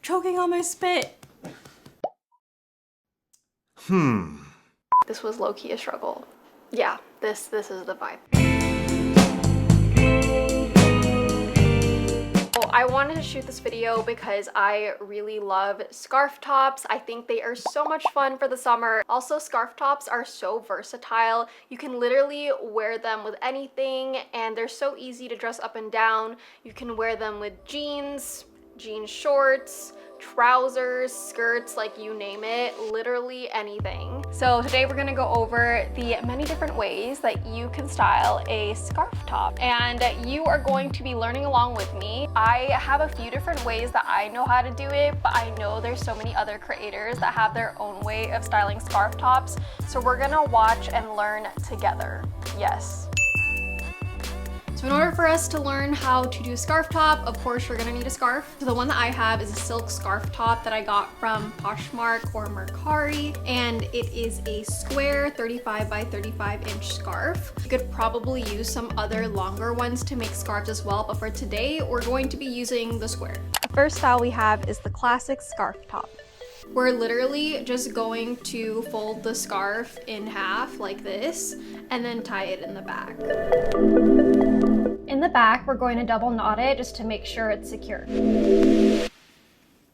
choking on my spit. This was low-key a struggle. Yeah, this is the vibe. I wanted to shoot this video because I really love scarf tops. I think they are so much fun for the summer. Also, scarf tops are so versatile. You can literally wear them with anything and they're so easy to dress up and down. You can wear them with jeans, jean shorts, trousers, skirts, like you name it, literally anything. So today we're gonna go over the many different ways that you can style a scarf top, and you are going to be learning along with me. I have a few different ways that I know how to do it, but I know there's so many other creators that have their own way of styling scarf tops, so we're gonna watch and learn together. Yes. So in order for us to learn how to do a scarf top, of course, you're gonna need a scarf. So the one that I have is a silk scarf top that I got from POSHMARK or Mercari, and it is a square 35 by 35 inch scarf. You could probably use some other longer ones to make scarves as well, but for today, we're going to be using the square. The first style we have is the classic scarf top. We're literally just going to fold the scarf in half like this and then tie it in the back. In the back, we're going to double knot it just to make sure it's secure.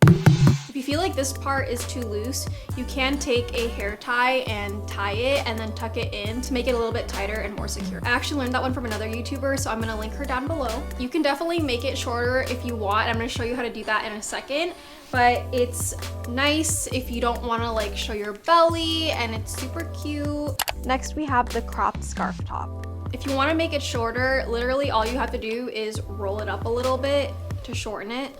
If you feel like this part is too loose, you can take a hair tie and tie it and then tuck it in to make it a little bit tighter and more secure. I actually learned that one from another YouTuber, so I'm gonna link her down below. You can definitely make it shorter if you want. I'm gonna show you how to do that in a second, but it's nice if you don't wanna like show your belly, and it's super cute. Next, we have the cropped scarf top. If you wanna make it shorter, literally all you have to do is roll it up a little bit to shorten it.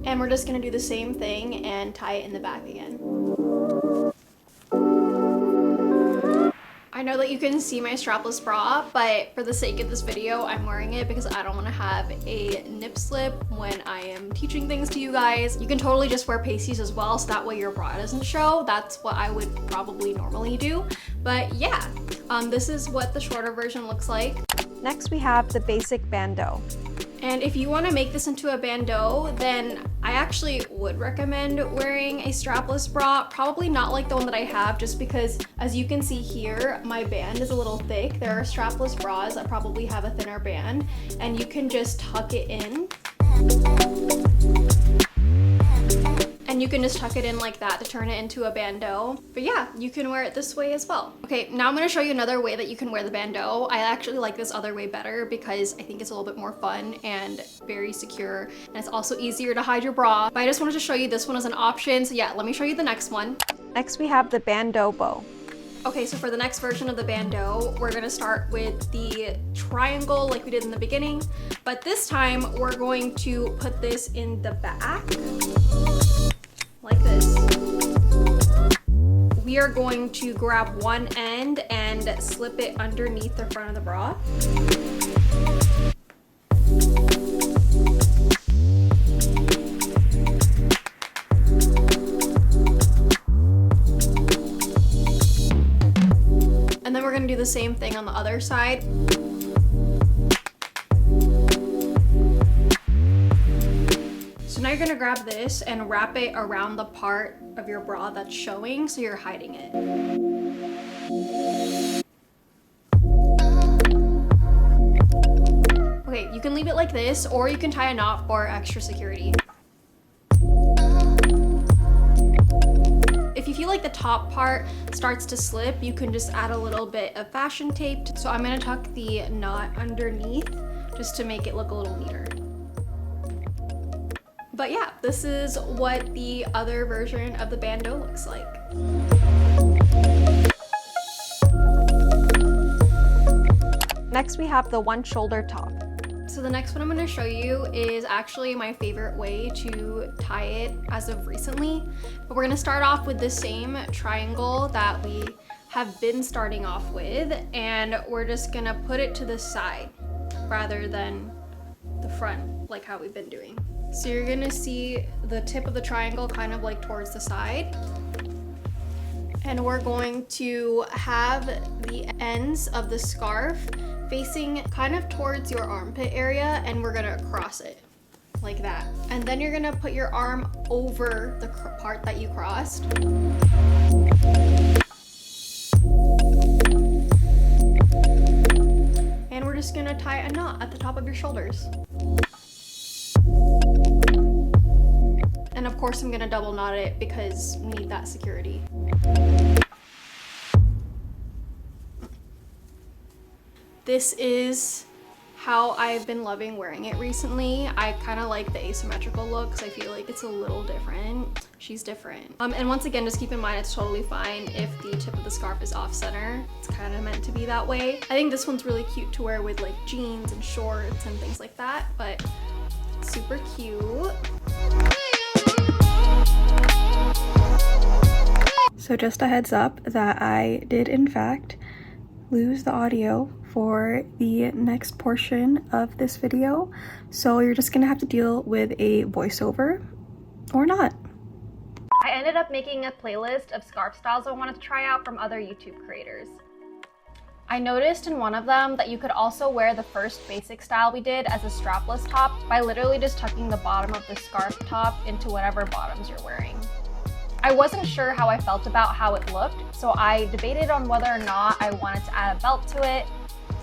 And we're just gonna do the same thing and tie it in the back again. I know that you can see my strapless bra, but for the sake of this video, I'm wearing it because I don't wanna have a nip slip when I am teaching things to you guys. You can totally just wear pasties as well, so that way your bra doesn't show. That's what I would probably normally do. But yeah, this is what the shorter version looks like. Next, we have the basic bandeau. And if you want to make this into a bandeau, then I actually would recommend wearing a strapless bra. Probably not like the one that I have, just because as you can see here, my band is a little thick. There are strapless bras that probably have a thinner band, and you can just tuck it in. And you can just tuck it in like that to turn it into a bandeau. But yeah, you can wear it this way as well. Okay, now I'm gonna show you another way that you can wear the bandeau. I actually like this other way better because I think it's a little bit more fun and very secure. And it's also easier to hide your bra. But I just wanted to show you this one as an option. So yeah, let me show you the next one. Next, we have the bandeau bow. Okay, so for the next version of the bandeau, we're gonna start with the triangle like we did in the beginning. But this time, we're going to put this in the back. Like this. We are going to grab one end and slip it underneath the front of the bra. And then we're going to do the same thing on the other side. So now you're gonna grab this and wrap it around the part of your bra that's showing, so you're hiding it. Okay, you can leave it like this, or you can tie a knot for extra security. If you feel like the top part starts to slip, you can just add a little bit of fashion tape. So I'm gonna tuck the knot underneath just to make it look a little neater. But yeah, this is what the other version of the bandeau looks like. Next, we have the one shoulder top. So the next one I'm gonna show you is actually my favorite way to tie it as of recently. But we're gonna start off with the same triangle that we have been starting off with, and we're just gonna put it to the side rather than the front, like how we've been doing. So you're gonna see the tip of the triangle kind of like towards the side. And we're going to have the ends of the scarf facing kind of towards your armpit area, and we're gonna cross it. like that. And then you're gonna put your arm over the part that you crossed. And we're just gonna tie a knot at the top of your shoulders. And of course I'm gonna double knot it because we need that security. This is how I've been loving wearing it recently. I kind of like the asymmetrical look because I feel like it's a little different. She's different. And once again, just keep in mind it's totally fine if the tip of the scarf is off center. It's kind of meant to be that way. I think this one's really cute to wear with like jeans and shorts and things like that, but super cute. So just a heads up that I did in fact lose the audio for the next portion of this video, so you're just gonna have to deal with a voiceover or not. I ended up making a playlist of scarf styles I wanted to try out from other YouTube creators. I noticed in one of them that you could also wear the first basic style we did as a strapless top by literally just tucking the bottom of the scarf top into whatever bottoms you're wearing. I wasn't sure how I felt about how it looked, so I debated on whether or not I wanted to add a belt to it.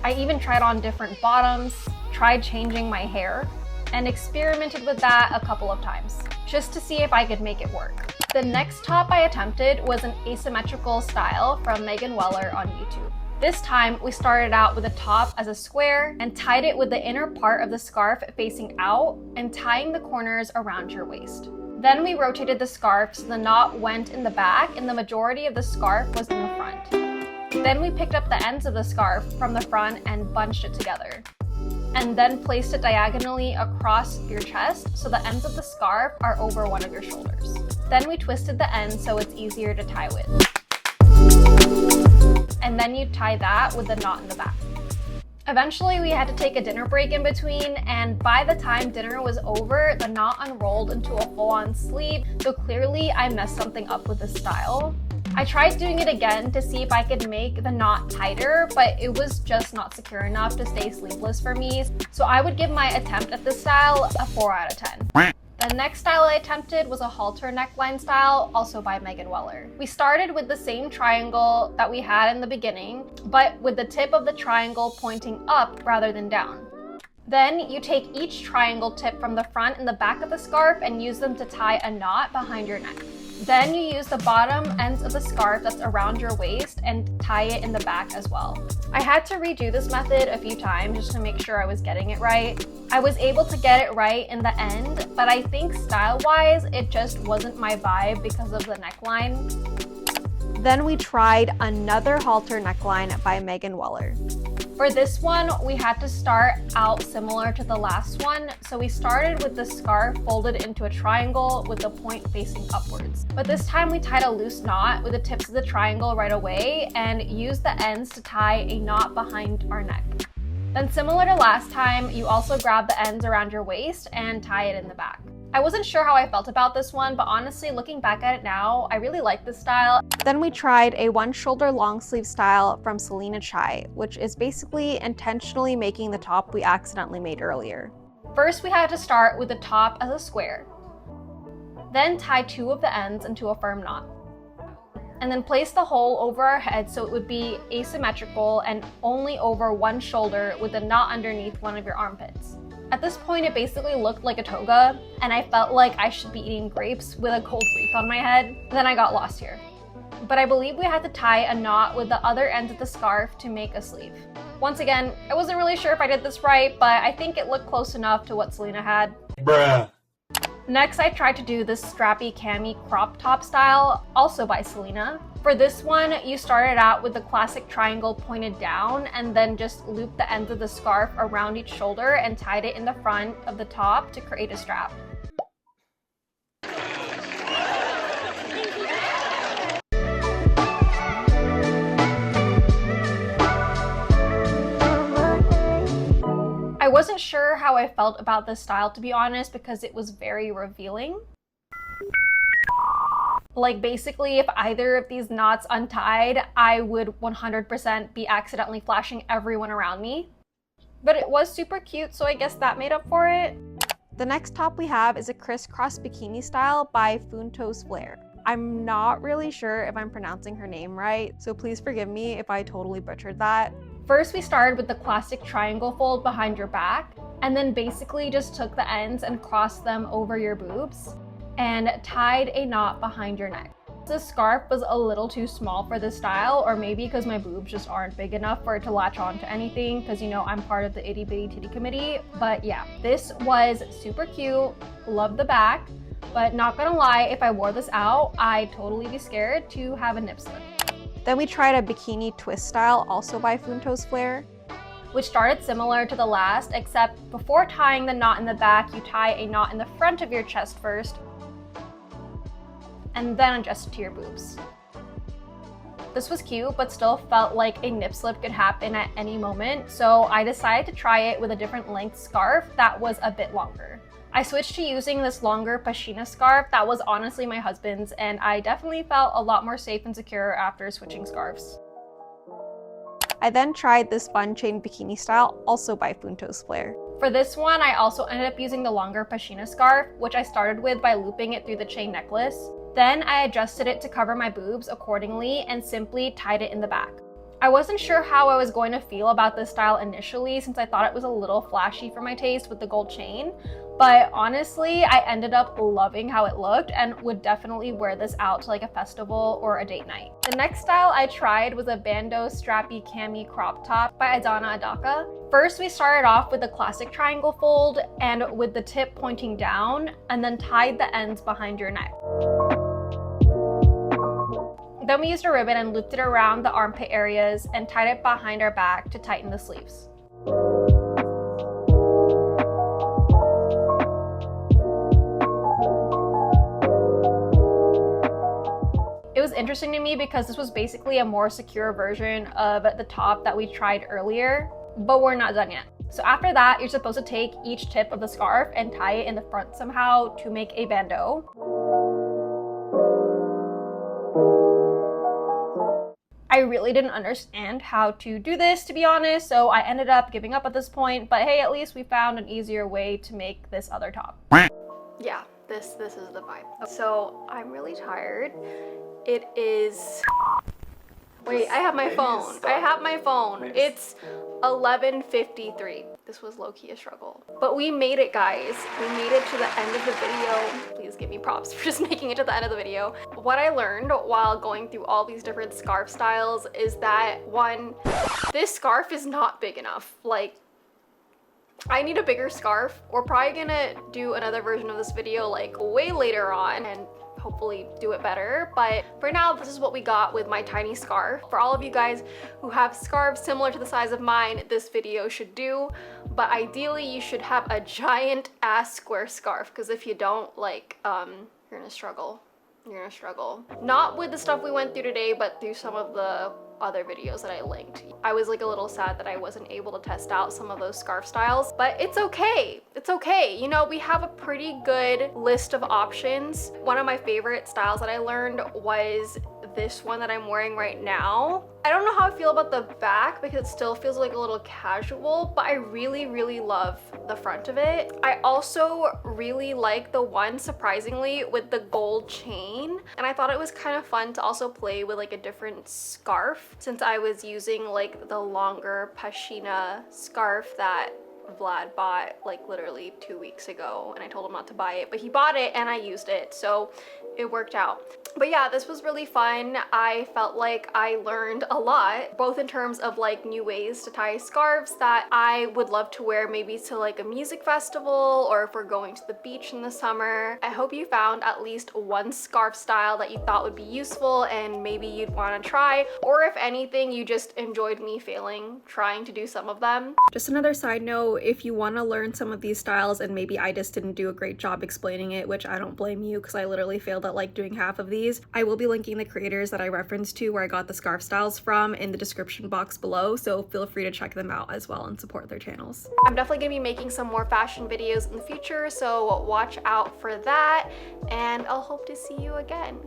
I even tried on different bottoms, tried changing my hair, and experimented with that a couple of times, just to see if I could make it work. The next top I attempted was an asymmetrical style from Megan Weller on YouTube. This time, we started out with a top as a square and tied it with the inner part of the scarf facing out and tying the corners around your waist. Then we rotated the scarf so the knot went in the back and the majority of the scarf was in the front. Then we picked up the ends of the scarf from the front and bunched it together. And then placed it diagonally across your chest so the ends of the scarf are over one of your shoulders. Then we twisted the ends so it's easier to tie with. And then you tie that with the knot in the back. Eventually, we had to take a dinner break in between, and by the time dinner was over, the knot unrolled into a full-on sleeve, so clearly I messed something up with the style. I tried doing it again to see if I could make the knot tighter, but it was just not secure enough to stay sleeveless for me, so I would give my attempt at this style a 4 out of 10. The next style I attempted was a halter neckline style, also by Megan Weller. We started with the same triangle that we had in the beginning, but with the tip of the triangle pointing up rather than down. Then you take each triangle tip from the front and the back of the scarf and use them to tie a knot behind your neck. Then you use the bottom ends of the scarf that's around your waist and tie it in the back as well. I had to redo this method a few times just to make sure I was getting it right. I was able to get it right in the end, but I think style-wise, it just wasn't my vibe because of the neckline. Then we tried another halter neckline by Megan Weller. For this one, we had to start out similar to the last one, so we started with the scarf folded into a triangle with the point facing upwards. But this time we tied a loose knot with the tips of the triangle right away and used the ends to tie a knot behind our neck. Then similar to last time, you also grab the ends around your waist and tie it in the back. I wasn't sure how I felt about this one, but honestly, looking back at it now, I really like this style. Then we tried a one shoulder long sleeve style from Salina Chai, which is basically intentionally making the top we accidentally made earlier. First, we had to start with the top as a square, then tie 2 of the ends into a firm knot, and then place the hole over our head so it would be asymmetrical and only over one shoulder with a knot underneath one of your armpits. At this point, it basically looked like a toga, and I felt like I should be eating grapes with a gold wreath on my head. Then I got lost here. But I believe we had to tie a knot with the other ends of the scarf to make a sleeve. Once again, I wasn't really sure if I did this right, but I think it looked close enough to what Salina had. Bruh. Next, I tried to do this strappy cami crop top style, also by Salina. For this one, you started out with the classic triangle pointed down and then just looped the ends of the scarf around each shoulder and tied it in the front of the top to create a strap. I wasn't sure how I felt about this style, to be honest, because it was very revealing. Like basically, if either of these knots untied, I would 100% be accidentally flashing everyone around me. But it was super cute, so I guess that made up for it. The next top we have is a crisscross bikini style by Funto's Flair. I'm not really sure if I'm pronouncing her name right, so please forgive me if I totally butchered that. First, we started with the classic triangle fold behind your back, and then basically just took the ends and crossed them over your boobs and tied a knot behind your neck. This scarf was a little too small for this style, or maybe because my boobs just aren't big enough for it to latch on to anything, because you know I'm part of the itty bitty titty committee. But yeah, this was super cute, love the back, but not gonna lie, if I wore this out, I'd totally be scared to have a nip slip. Then we tried a bikini twist style, also by Funto's Flair, which started similar to the last, except before tying the knot in the back, you tie a knot in the front of your chest first, and then adjust it to your boobs. This was cute, but still felt like a nip slip could happen at any moment, so I decided to try it with a different length scarf that was a bit longer. I switched to using this longer pashmina scarf that was honestly my husband's, and I definitely felt a lot more safe and secure after switching scarves. I then tried this fun chain bikini style, also by Funto's Flair. For this one, I also ended up using the longer pashmina scarf, which I started with by looping it through the chain necklace. Then I adjusted it to cover my boobs accordingly and simply tied it in the back. I wasn't sure how I was going to feel about this style initially, since I thought it was a little flashy for my taste with the gold chain, but honestly, I ended up loving how it looked and would definitely wear this out to like a festival or a date night. The next style I tried was a bandeau strappy cami crop top by Adanna Adaka. First, we started off with the classic triangle fold and with the tip pointing down, and then tied the ends behind your neck. Then we used a ribbon and looped it around the armpit areas and tied it behind our back to tighten the sleeves. It was interesting to me because this was basically a more secure version of the top that we tried earlier, but we're not done yet. So after that, you're supposed to take each tip of the scarf and tie it in the front somehow to make a bandeau. I really didn't understand how to do this, to be honest, so I ended up giving up at this point, but hey, at least we found an easier way to make this other top. Yeah, this is the vibe. So I'm really tired. It is... Wait, I have my phone. I have my phone. It's 11:53. This was low-key a struggle. But we made it, guys. We made it to the end of the video. Please give me props for just making it to the end of the video. What I learned while going through all these different scarf styles is that, one, this scarf is not big enough. Like, I need a bigger scarf. We're probably gonna do another version of this video like way later on and hopefully do it better, but for now this is what we got with my tiny scarf. For all of you guys who have scarves similar to the size of mine, this video should do, but ideally you should have a giant ass square scarf, because if you don't, like, you're gonna struggle. You're gonna struggle. Not with the stuff we went through today, but through some of the other videos that I linked. I was like a little sad that I wasn't able to test out some of those scarf styles, but it's okay. It's okay. You know, we have a pretty good list of options. One of my favorite styles that I learned was this one that I'm wearing right now. I don't know how I feel about the back because it still feels like a little casual, but I really, really love the front of it. I also really like the one, surprisingly, with the gold chain. And I thought it was kind of fun to also play with like a different scarf, since I was using like the longer pashmina scarf that Vlad bought like literally 2 weeks ago, and I told him not to buy it, but he bought it and I used it, so it worked out. But yeah, this was really fun. I felt like I learned a lot, both in terms of like new ways to tie scarves that I would love to wear maybe to like a music festival, or if we're going to the beach in the summer. I hope you found at least one scarf style that you thought would be useful and maybe you'd want to try, or if anything, you just enjoyed me failing trying to do some of them. Just another side note, if you want to learn some of these styles and maybe I just didn't do a great job explaining it, which I don't blame you because I literally failed at like doing half of these, I will be linking the creators that I referenced to where I got the scarf styles from in the description box below, so feel free to check them out as well and support their channels. I'm definitely gonna be making some more fashion videos in the future, so watch out for that, and I'll hope to see you again.